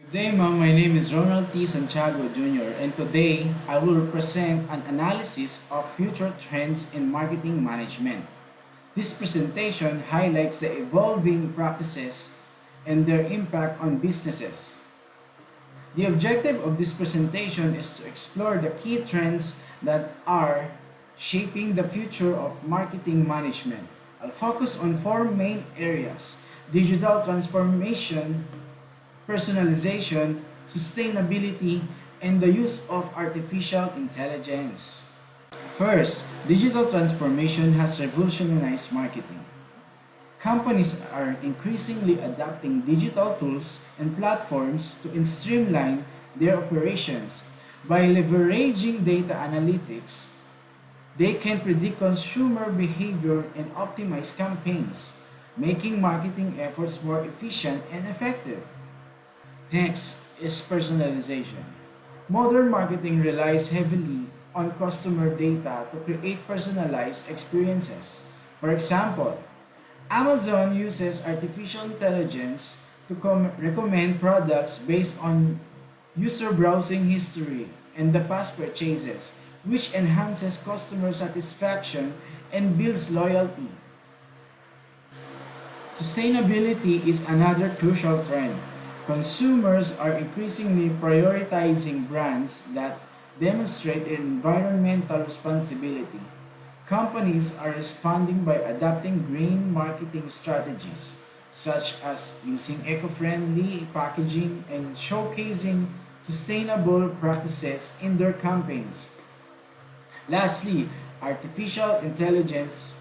Good day, ma'am. My name is Ronald T. Santiago Jr. and today I will present an analysis of future trends in marketing management. This presentation highlights the evolving practices and their impact on businesses. The objective of this presentation is to explore the key trends that are shaping the future of marketing management. I'll focus on four main areas: digital transformation, personalization, sustainability, and the use of artificial intelligence. First, digital transformation has revolutionized marketing. Companies are increasingly adopting digital tools and platforms to streamline their operations. By leveraging data analytics, they can predict consumer behavior and optimize campaigns, making marketing efforts more efficient and effective. Next is personalization. Modern marketing relies heavily on customer data to create personalized experiences. For example, Amazon uses artificial intelligence to recommend products based on user browsing history and the past purchases, which enhances customer satisfaction and builds loyalty. Sustainability is another crucial trend. Consumers are increasingly prioritizing brands that demonstrate environmental responsibility. Companies are responding by adopting green marketing strategies, such as using eco friendly packaging and showcasing sustainable practices in their campaigns. Lastly, artificial intelligence.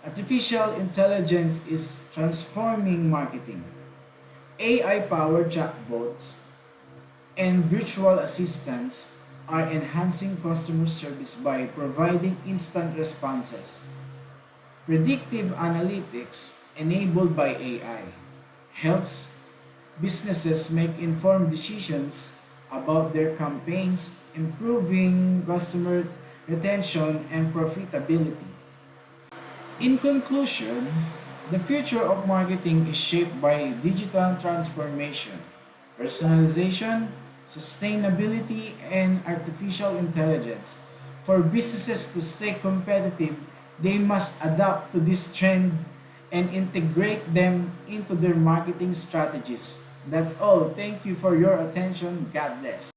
Artificial intelligence is transforming marketing. AI powered chatbots and virtual assistants are enhancing customer service by providing instant responses. Predictive analytics enabled by AI helps businesses make informed decisions about their campaigns, improving customer retention and profitability. In conclusion, the future of marketing is shaped by digital transformation, personalization, sustainability, and artificial intelligence. For businesses to stay competitive, they must adapt to this trend and integrate them into their marketing strategies. That's all. Thank you for your attention. God bless.